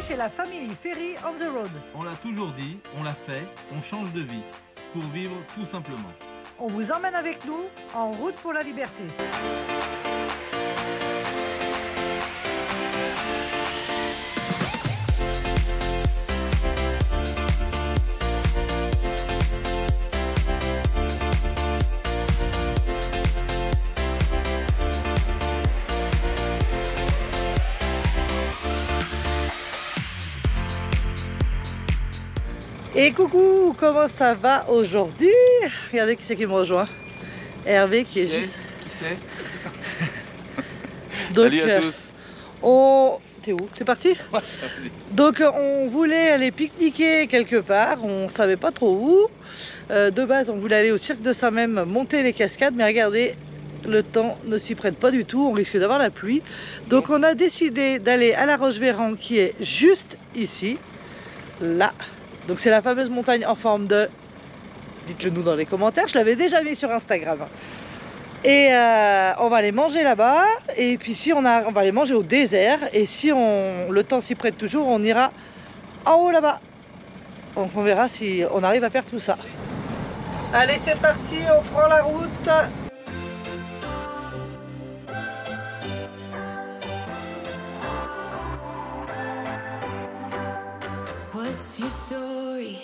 chez la famille Ferry on the Road. On l'a toujours dit, on l'a fait, on change de vie pour vivre tout simplement. On vous emmène avec nous en route pour la liberté. Et coucou, comment ça va aujourd'hui? Regardez qui c'est qui me rejoint. Hervé qui est juste... Qui c'est? Donc, salut à tous. T'es où? T'es parti? Donc on voulait aller pique-niquer quelque part, on savait pas trop où. De base on voulait aller au cirque de Saint-Même monter les cascades, mais regardez, le temps ne s'y prête pas du tout, on risque d'avoir la pluie. Donc on a décidé d'aller à la Roche-Véran qui est juste ici, là. Donc c'est la fameuse montagne en forme de... Dites-le nous dans les commentaires, je l'avais déjà mis sur Instagram. Et on va aller manger là-bas. Et puis si on va aller manger au désert. Et si le temps s'y prête toujours, on ira en haut là-bas. Donc on verra si on arrive à faire tout ça. Allez, c'est parti, on prend la route. What's your story?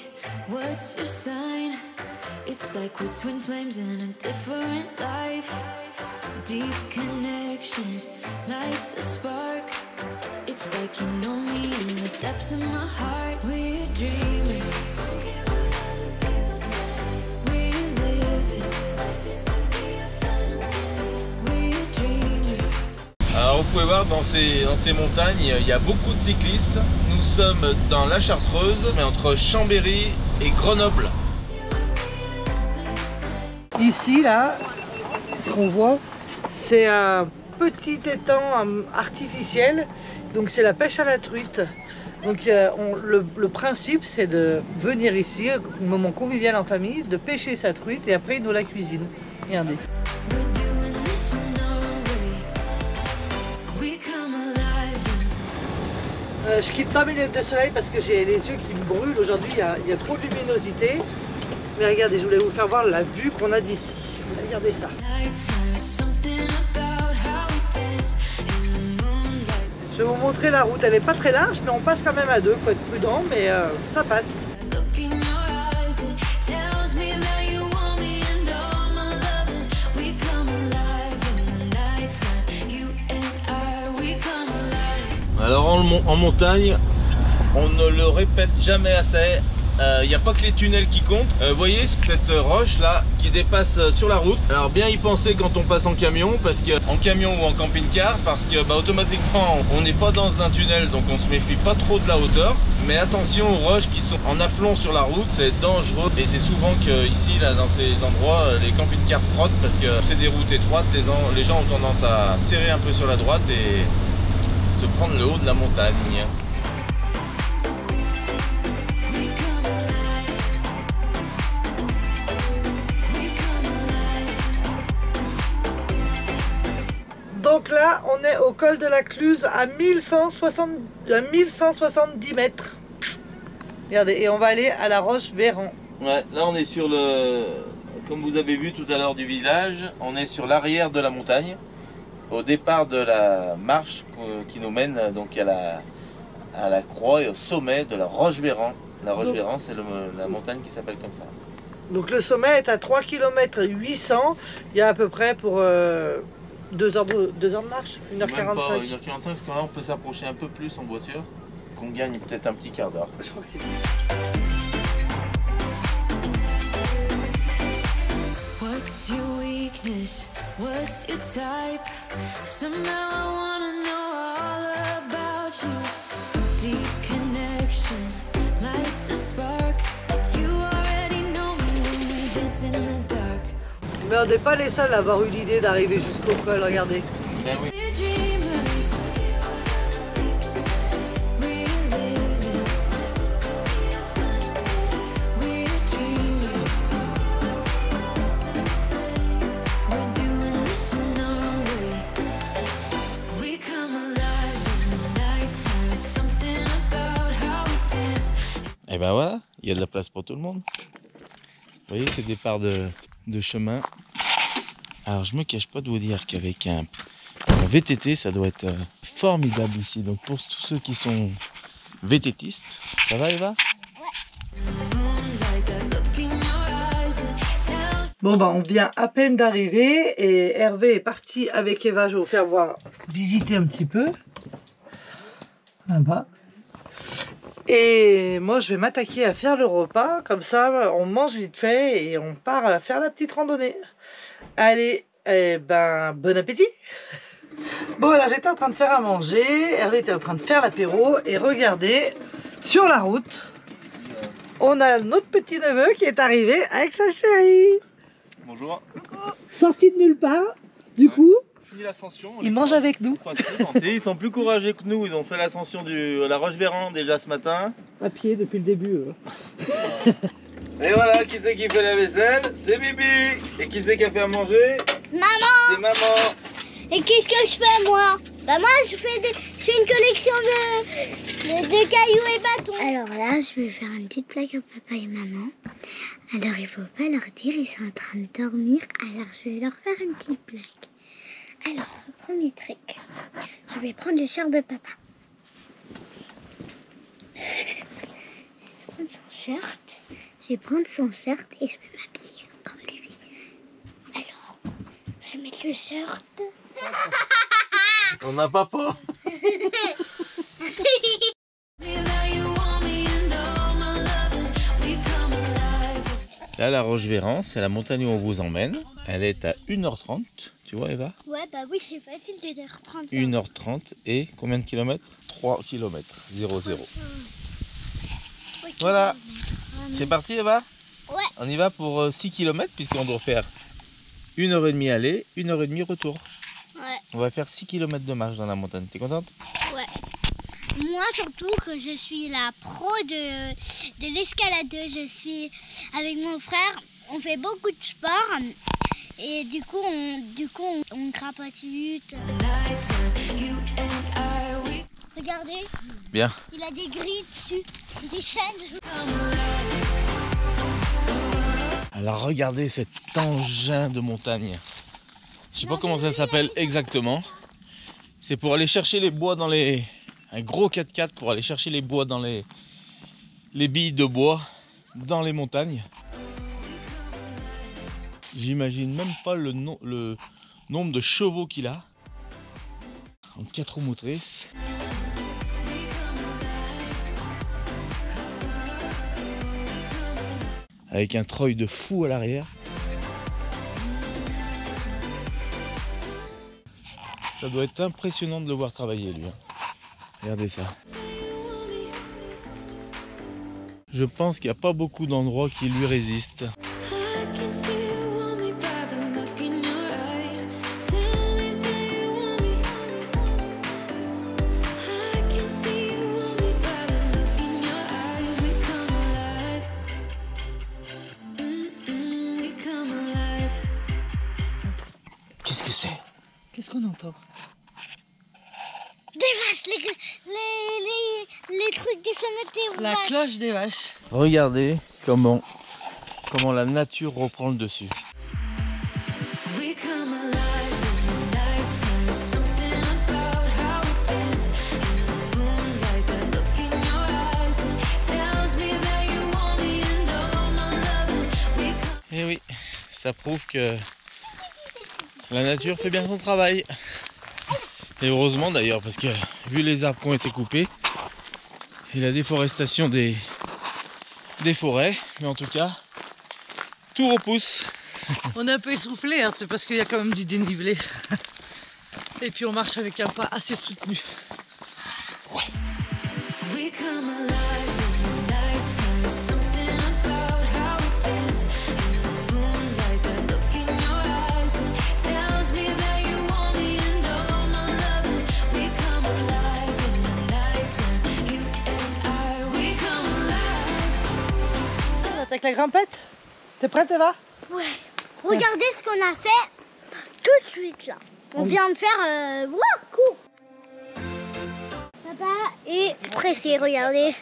What's your sign? It's like we're twin flames in a different life. Deep connection lights a spark. It's like you know me in the depths of my heart. We're dreamers. Don't care what other people say. We live it like this could be our final day. We're dreamers. Alors vous pouvez voir dans ces montagnes, il y a beaucoup de cyclistes. Nous sommes dans la Chartreuse, mais entre Chambéry et Grenoble. Ici, là, ce qu'on voit, c'est un petit étang artificiel. Donc c'est la pêche à la truite. Donc le principe, c'est de venir ici, un moment convivial en famille, de pêcher sa truite et après ils nous la cuisinent. Regardez. Je quitte pas mes lunettes de soleil parce que j'ai les yeux qui me brûlent aujourd'hui, il y a trop de luminosité. Mais regardez, je voulais vous faire voir la vue qu'on a d'ici. Regardez ça. Je vais vous montrer la route, elle n'est pas très large, mais on passe quand même à deux, il faut être prudent, mais ça passe. Alors en montagne, on ne le répète jamais assez, il n'y a pas que les tunnels qui comptent. Vous voyez cette roche là qui dépasse sur la route. Alors bien y penser quand on passe en camion, en camion ou en camping-car, parce que automatiquement on n'est pas dans un tunnel, donc on se méfie pas trop de la hauteur. Mais attention aux roches qui sont en aplomb sur la route, c'est dangereux. Et c'est souvent que ici là dans ces endroits, les camping-cars frottent parce que c'est des routes étroites, les gens ont tendance à serrer un peu sur la droite et se prendre le haut de la montagne. Donc là, on est au col de la Cluse à 1170 mètres. Regardez, et on va aller à la Roche-Véran. Ouais, là on est sur comme vous avez vu tout à l'heure du village, on est sur l'arrière de la montagne, au départ de la marche qui nous mène donc à la croix et au sommet de la Roche-Véran. La Roche-Véran, c'est la montagne qui s'appelle comme ça. Donc le sommet est à 3 km 800. Il y a à peu près pour 2 heures de marche, 1h45. Même pas 1h45, parce que là on peut s'approcher un peu plus en voiture, qu'on gagne peut-être un petit quart d'heure. Je crois que c'est What's your weakness? What's your type? Somehow I wanna know all about you. Deep connection lights a spark. You already know me when we dance in the dark. Mais on n'est pas les seuls à avoir eu l'idée d'arriver jusqu'au col, regardez. Ben oui. We're dreamers. Something about ben voilà, il y a de la place pour tout le monde. Vous voyez, c'est des parts de chemin. Alors je me cache pas de vous dire qu'avec un VTT, ça doit être formidable ici. Donc pour tous ceux qui sont VTTistes, ça va Eva? Bon bah on vient à peine d'arriver et Hervé est parti avec Eva, je vais vous faire voir, visiter un petit peu. Là-bas. Et moi je vais m'attaquer à faire le repas, comme ça on mange vite fait et on part faire la petite randonnée. Allez, eh ben bon appétit. Bon là j'étais en train de faire à manger, Hervé était en train de faire l'apéro et regardez, sur la route, on a notre petit neveu qui est arrivé avec sa chérie. Bonjour. Sorti de nulle part, du coup, Fini l'ascension. il mange avec nous. Ils sont plus courageux que nous, ils ont fait l'ascension de la Roche-Véran déjà ce matin. À pied depuis le début. Et voilà, qui c'est qui fait la vaisselle? C'est Bibi. Et qui c'est qui a fait à manger? Maman! C'est maman. Et qu'est-ce que je fais moi? Bah moi je fais une collection de cailloux et bâtons. Alors là je vais faire une petite plaque à papa et maman. Alors il faut pas leur dire, ils sont en train de dormir. Alors je vais leur faire une petite plaque. Alors le premier truc, je vais prendre le shirt de papa. Je vais prendre son shirt. Je vais prendre son shirt et je vais m'habiller comme lui. Alors je vais mettre le shirt. On n'a pas peur. Là, la Roche-Véran, c'est la montagne où on vous emmène. Elle est à 1h30, tu vois Eva? Ouais, bah oui, c'est facile de dire 30. 1h30 et combien de kilomètres? 3 km, 0,0. Voilà, c'est parti Eva? Ouais. On y va pour 6 km puisqu'on doit faire 1h30 aller, 1h30 retour. Ouais. On va faire 6 km de marche dans la montagne. T'es contente? Ouais. Moi surtout que je suis la pro de l'escaladeuse. Je suis avec mon frère. On fait beaucoup de sport et du coup on crapote vite. Regardez. Bien. Il a des grilles dessus, des chaînes. Alors regardez cet engin de montagne. Je sais pas comment ça s'appelle exactement. C'est pour aller chercher les bois dans les... Un gros 4x4 pour aller chercher les bois dans les billes de bois dans les montagnes. J'imagine même pas le nombre de chevaux qu'il a. En 4 roues motrices. Avec un treuil de fou à l'arrière. Ça doit être impressionnant de le voir travailler lui. Regardez ça. Je pense qu'il n'y a pas beaucoup d'endroits qui lui résistent. Qu'est-ce que c'est? Qu'est-ce qu'on entend? Des vaches, les trucs des sonnettes des La vaches. cloche des vaches. Regardez comment la nature reprend le dessus. Et oui, ça prouve que la nature fait bien son travail. Et heureusement d'ailleurs, parce que vu les arbres qui ont été coupés et la déforestation des forêts, mais en tout cas, tout repousse. On est un peu essoufflé, hein, c'est parce qu'il y a quand même du dénivelé. Et puis on marche avec un pas assez soutenu. Ouais. Avec la grimpette? T'es prête Eva? Ouais. Regardez ce qu'on a fait tout de suite là. On vient de faire cours. Papa est pressé, regardez.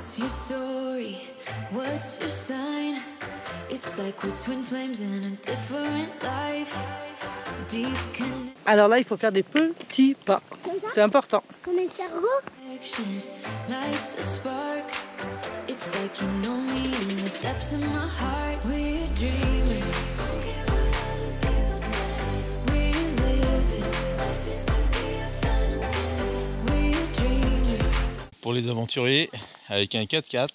What's your story? What's your sign? It's like we're twin flames in a different life. Deep Alors là, il faut faire des petits pas. C'est important. Comme un cerveau. connection lights a spark. It's like you know me in the depths of my heart. We're dreamers. Don't care what other people say. We live it like this could be a final day. We're dreamers. Pour les aventuriers, avec un 4x4,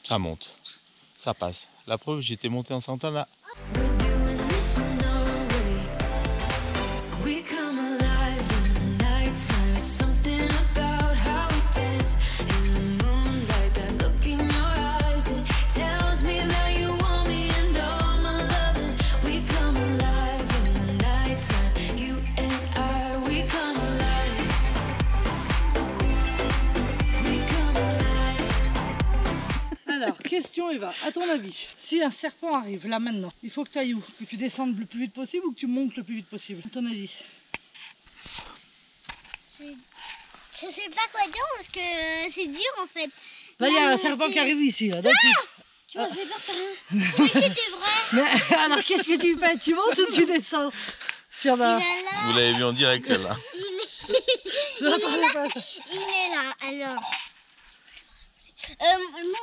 ça monte, ça passe. La preuve, j'étais monté en Santana. We're doing this in our way. We come alive in the nighttime. It's something about how we dance in the moonlight. That look in your eyes, it tells me that you want me and all my loving. We come alive in the nighttime. You and I, we come alive. We come alive. Alors, question Eva, à ton avis, si un serpent arrive là maintenant, il faut que tu ailles où? Que tu descendes le plus vite possible ou que tu montes le plus vite possible? À ton avis? Je sais pas quoi dire parce que c'est dur en fait. Là, il y a un serpent qui arrive ici. Là, d'un coup. Tu m'as fait peur, sérieux. Oui, c'était vrai. Mais alors, qu'est-ce que tu fais? Tu montes ou tu descends? Si on a... Il est là. Vous l'avez vu en direct celle-là. Je m'attendais pas à ça. Il est là, alors.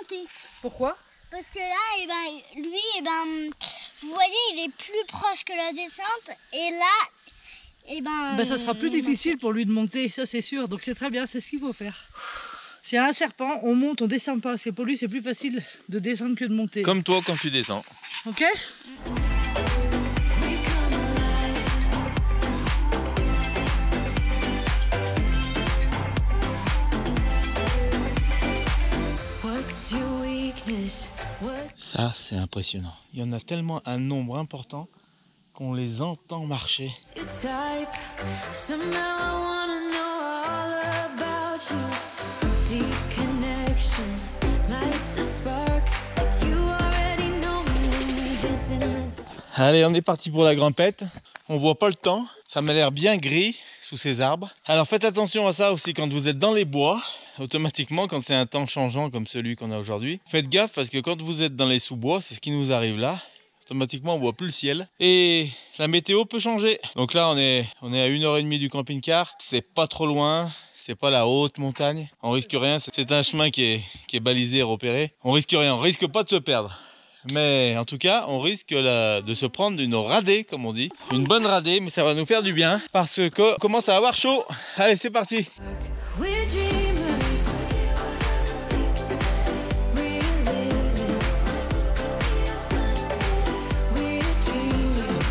Monter. Pourquoi? Parce que là, lui, vous voyez, il est plus proche que la descente. Et là, Ben, ça sera plus difficile pour lui de monter, ça c'est sûr. Donc c'est très bien, c'est ce qu'il faut faire. S'il y a un serpent, on monte, on descend pas. Parce que pour lui, c'est plus facile de descendre que de monter. Comme toi quand tu descends. Ok? We come alive. What's your weakness? What? Ça, c'est impressionnant. Il y en a tellement un nombre important qu'on les entend marcher. Your type. Somehow I wanna know all about you. Deep connection lights a spark. You already know me when we dance in the Allez, on est parti pour la grimpette. On voit pas le temps. Ça m'a l'air bien gris sous ces arbres. Alors faites attention à ça aussi quand vous êtes dans les bois. Automatiquement, quand c'est un temps changeant comme celui qu'on a aujourd'hui, faites gaffe parce que quand vous êtes dans les sous-bois, c'est ce qui nous arrive là. Automatiquement, on voit plus le ciel et la météo peut changer. Donc là, on est à 1h30 du camping-car. C'est pas trop loin. C'est pas la haute montagne. On risque rien. C'est un chemin qui est balisé et repéré. On risque rien. On risque pas de se perdre. Mais en tout cas, on risque de se prendre une radée, comme on dit. Une bonne radée, mais ça va nous faire du bien parce qu'on commence à avoir chaud. Allez, c'est parti. We're dreamers. We're living. We're dreamers.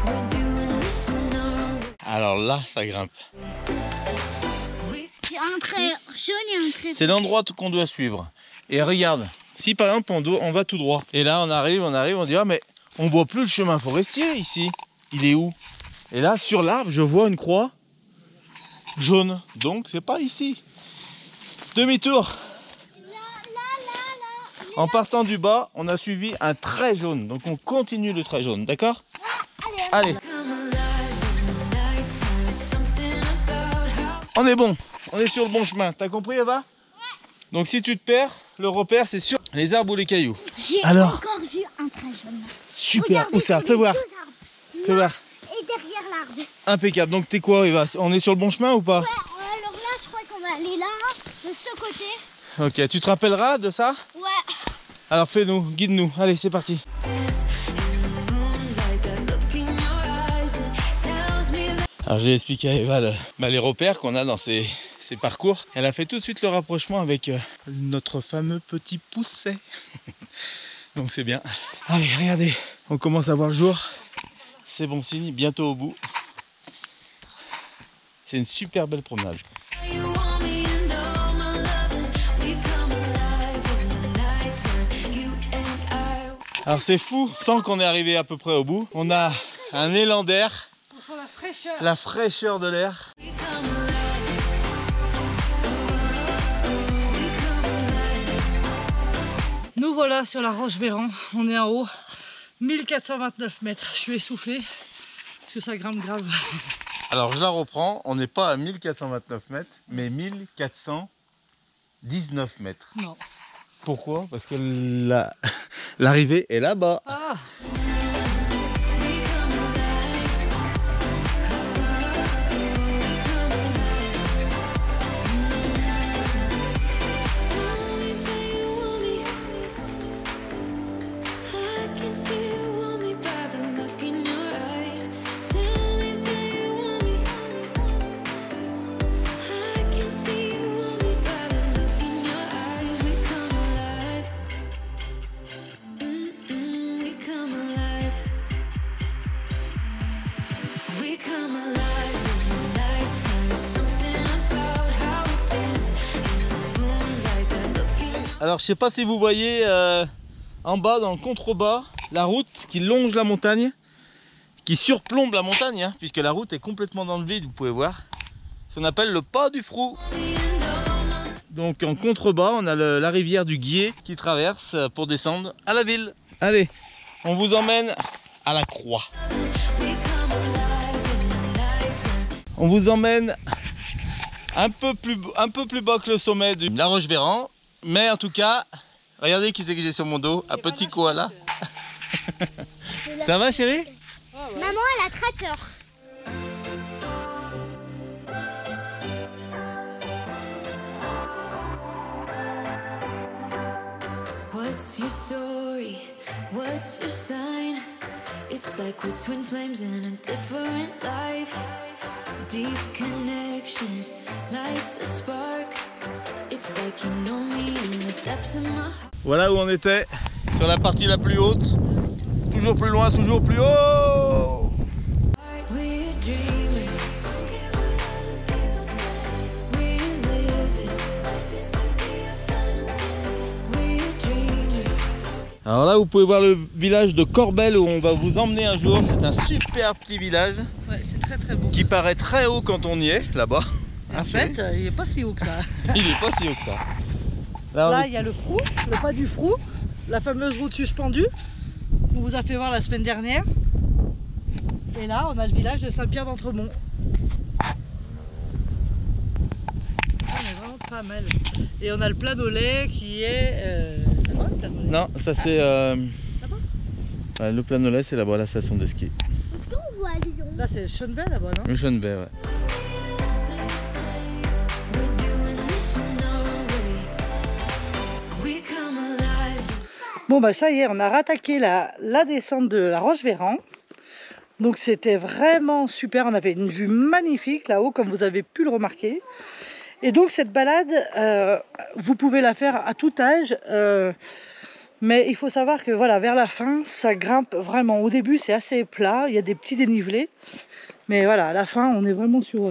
We're doing this in our way. Alors là, ça grimpe. il y a un trait jaune et un trait. C'est l'endroit qu'on doit suivre. Et regarde, si par exemple on va tout droit, et là on arrive, on dit ah mais on voit plus le chemin forestier ici. Il est où? Et là sur l'arbre je vois une croix jaune, donc c'est pas ici. Demi-tour. En partant du bas, on a suivi un trait jaune, donc on continue le trait jaune, d'accord? Allez, Come alive in the nighttime. It's something about how. on est bon, on est sur le bon chemin. T'as compris Eva? Donc si tu te perds, le repère c'est sur les arbres ou les cailloux. J'ai Alors. encore vu un trait jaune. Super, Regardez où ça? sur Fais les voir, deux arbres. fais Là voir. et derrière l'arbre. Impeccable. Donc t'es quoi Eva? On est sur le bon chemin ou pas? Ouais, alors là, je crois qu'on va aller là, de ce côté. Ok, tu te rappelleras de ça? Ouais. Alors fais-nous, guide-nous. Allez, c'est parti. Dance in the moonlight. That look in your eyes. It tells me that. Alors j'ai expliqué à Eva les repères qu'on a dans ces parcours. Elle a fait tout de suite le rapprochement avec notre fameux petit pousset. Donc c'est bien. Allez, regardez, on commence à voir le jour. C'est bon signe, bientôt au bout. C'est une super belle promenade. You want me and all my loving. We come alive in the nighttime. You and I. Alors c'est fou, sans qu'on est arrivé à peu près au bout. On a un élan d'air, On sent la fraîcheur. la fraîcheur de l'air. We come alive. We come alive. Nous voilà sur la Roche-Véran. On est en haut. 1429 mètres. Je suis essoufflée. Parce que ça grimpe grave. Alors je la reprends, on n'est pas à 1429 mètres, mais 1419 mètres. Non. Pourquoi? Parce que l'arrivée est là-bas. Ah. Alors je sais pas si vous voyez en bas dans le contrebas la route qui longe la montagne, qui surplombe la montagne, hein, puisque la route est complètement dans le vide, vous pouvez voir. Ce qu'on appelle le pas du Frou. Donc en contrebas on a la rivière du Guiers qui traverse pour descendre à la ville. Allez, on vous emmène à la Croix. On vous emmène un peu plus bas que le sommet de la Roche-Véran. Mais en tout cas, regardez qui c'est que j'ai sur mon dos, un petit koala. Ça va chérie? Maman, elle a tracteur. What's your story? What's your sign? It's like we're twin flames in a different life. Deep connection lights a spark. It's like you know me in the depths of my heart. Voilà où on était, sur la partie la plus haute. Toujours plus loin, toujours plus haut. We're dreamers. Don't care what other people say. We're living like this could be our final day. We're dreamers. Alors là vous pouvez voir le village de Corbel où on va vous emmener un jour. C'est un super petit village. Ouais, c'est très très beau. Qui paraît très haut quand on y est, là-bas. En fait, il n'est pas si haut que ça. Il n'est pas si haut que ça. Là, il y a le Frou, le pas du Frou, la fameuse route suspendue qu'on vous a fait voir la semaine dernière. Et là, on a le village de Saint-Pierre d'Entremont. On est vraiment pas mal. Et on a le Planolet qui est là-bas, le Planolet. Non, ça c'est... Là-bas le Planolet, c'est là-bas, la station de ski. On voit Lyon. Là, c'est Schoenberg là-bas, non? Le Schoenberg, ouais. We're doing this in our way. We come alive. Bon bah ça y est, on a rattaqué la descente de la Roche-Véran. Donc c'était vraiment super, on avait une vue magnifique là-haut comme vous avez pu le remarquer. Et donc cette balade, vous pouvez la faire à tout âge. Mais il faut savoir que voilà, vers la fin, ça grimpe vraiment. Au début c'est assez plat, il y a des petits dénivelés. Mais voilà, à la fin on est vraiment sur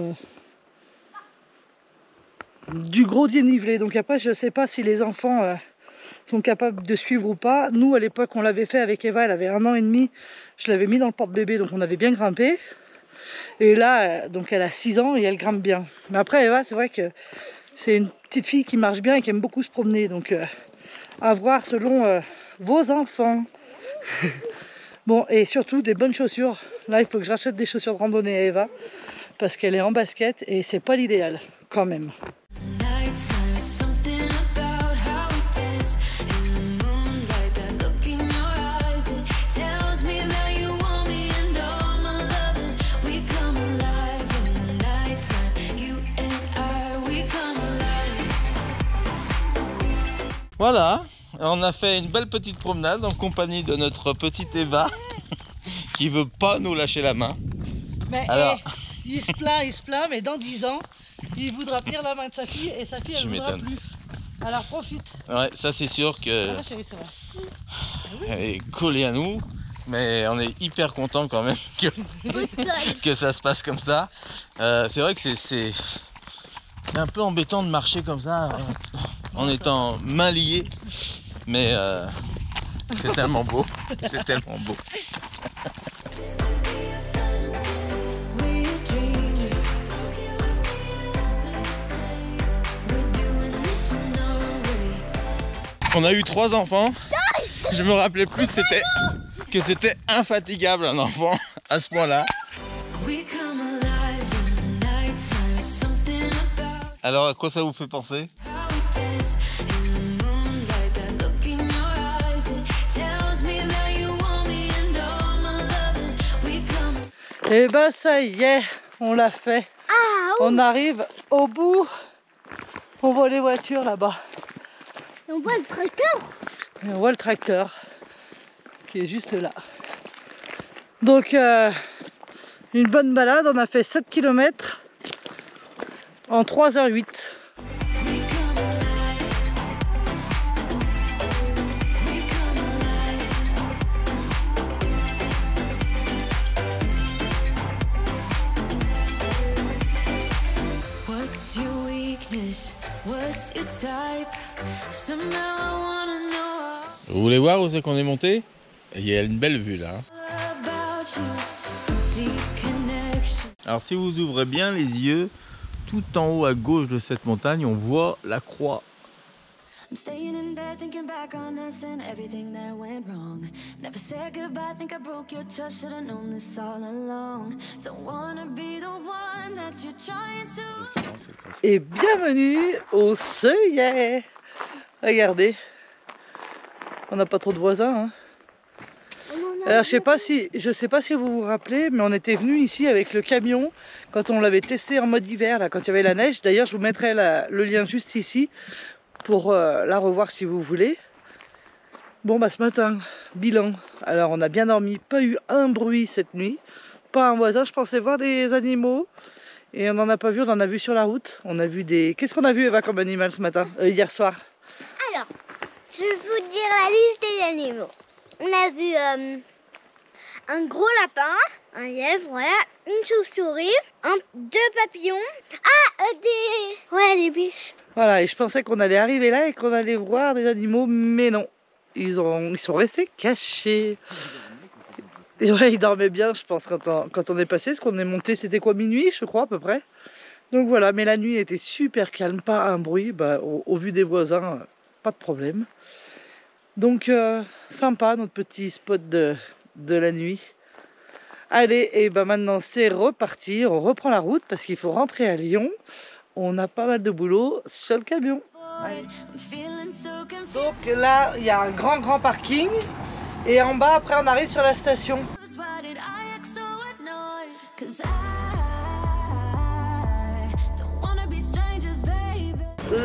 du gros dénivelé. Donc après je sais pas si les enfants... sont capables de suivre ou pas. Nous à l'époque on l'avait fait avec Eva, elle avait 1 an et demi, je l'avais mis dans le porte-bébé donc on avait bien grimpé. Et là donc elle a 6 ans et elle grimpe bien. Mais après Eva c'est vrai que c'est une petite fille qui marche bien et qui aime beaucoup se promener, donc à voir selon vos enfants. Bon, et surtout des bonnes chaussures. Là il faut que je rachète des chaussures de randonnée à Eva parce qu'elle est en basket et c'est pas l'idéal quand même. Nighttime is something about how we dance in the moonlight. That look in your eyes, it tells me that you want me and all my loving. We come alive in the nighttime. You and I, we come alive. Voilà, on a fait une belle petite promenade en compagnie de notre petite Eva qui veut pas nous lâcher la main. Mais alors, il se plaint, mais dans 10 ans, il voudra tenir la main de sa fille et sa fille elle ne voudra plus. Alors profite. Ouais, ça c'est sûr que Ah, chérie, ça va. elle est collée à nous, mais on est hyper content quand même que ça se passe comme ça. C'est vrai que c'est un peu embêtant de marcher comme ça en étant main liée, mais c'est tellement beau, c'est tellement beau. This could be our final day. We're dreamers. Don't care what the others say. We're doing this in our way. On a eu 3 enfants. Je me rappelais plus que c'était infatigable un enfant à ce point-là. We come alive Alors à quoi ça vous fait penser? Et ben ça y est, on l'a fait. Ah, On arrive au bout. On voit les voitures là-bas. on voit le tracteur. Et on voit le tracteur qui est juste là. Donc une bonne balade, on a fait 7 km en 3h08. Vous voulez voir où c'est qu'on est monté? Il y a une belle vue là. Alors si vous ouvrez bien les yeux, tout en haut à gauche de cette montagne, on voit la croix. I'm staying in bed thinking back on us and everything that went wrong. Never said goodbye, think I broke your trust, should have known this all along. Don't wanna be the one that you're trying to. Et bienvenue au seuil. Regardez, on n'a pas trop de voisins. Hein. Alors je sais pas si vous vous rappelez, mais on était venu ici avec le camion quand on l'avait testé en mode hiver, là, quand il y avait la neige. D'ailleurs je vous mettrai le lien juste ici pour la revoir si vous voulez. Bon bah ce matin, bilan. Alors on a bien dormi, pas eu un bruit cette nuit, pas un voisin. Je pensais voir des animaux et on n'en a pas vu, on en a vu sur la route. On a vu des... Qu'est-ce qu'on a vu Eva comme animal ce matin, hier soir? Alors, je vais vous dire la liste des animaux. On a vu un gros lapin, un lièvre, voilà, une chauve-souris, deux papillons, des biches. Voilà, et je pensais qu'on allait arriver là et qu'on allait voir des animaux, mais non. Ils sont restés cachés. Et ouais, ils dormaient bien, je pense, quand on est passé. Parce qu'on est monté, c'était quoi, minuit, je crois, à peu près. Donc voilà, mais la nuit était super calme, pas un bruit. Bah, au vu des voisins, pas de problème. Donc, sympa, notre petit spot de la nuit. Allez, et ben maintenant c'est reparti, on reprend la route parce qu'il faut rentrer à Lyon. On a pas mal de boulot sur le camion. Allez. Donc là, il y a un grand parking. Et en bas, après, on arrive sur la station.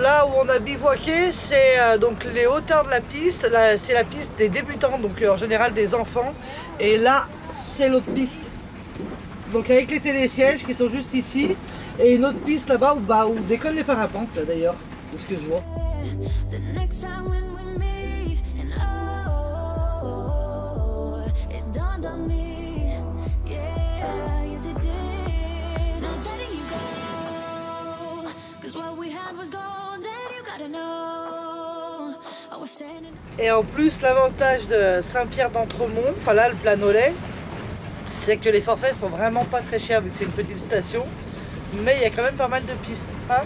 Là où on a bivouaqué, c'est donc les hauteurs de la piste. C'est la piste des débutants, donc en général des enfants. Et là, c'est l'autre piste. Donc avec les télésièges qui sont juste ici. Et une autre piste là-bas où décollent les parapentes, d'ailleurs, de ce que je vois. Et en plus, l'avantage de Saint-Pierre d'Entremont, enfin là le Planolet, c'est que les forfaits sont vraiment pas très chers vu que c'est une petite station, mais il y a quand même pas mal de pistes. Hein,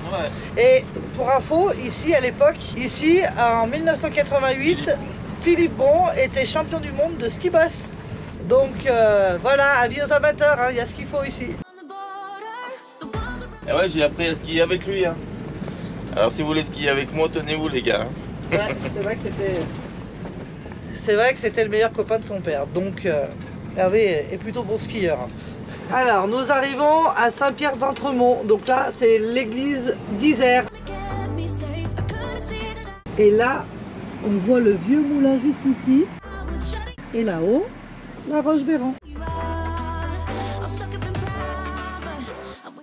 ouais. Et pour info, ici à l'époque, ici en 1988, Philippe Bon était champion du monde de ski basse. Donc voilà, avis aux amateurs, il y a ce qu'il faut ici. Et ouais, j'ai appris à skier avec lui. Hein. Alors si vous voulez skier avec moi, tenez-vous les gars. Ouais, c'est vrai que c'était le meilleur copain de son père. Donc Hervé est plutôt bon skieur. Alors nous arrivons à Saint-Pierre d'Entremont. Donc là c'est l'église d'Isère. Et là on voit le vieux moulin juste ici. Et là-haut, la Roche-Béran.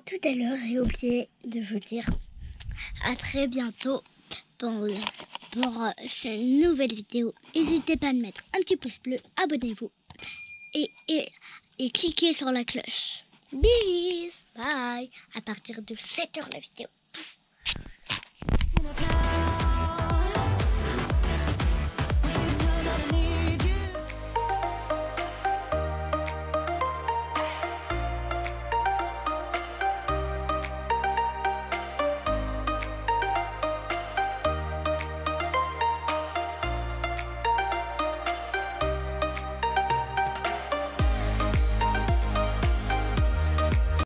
Tout à l'heure j'ai oublié de vous dire à très bientôt pour cette nouvelle vidéo. N'hésitez pas à mettre un petit pouce bleu, abonnez-vous et cliquez sur la cloche. Bis, bye. À partir de 7h la vidéo.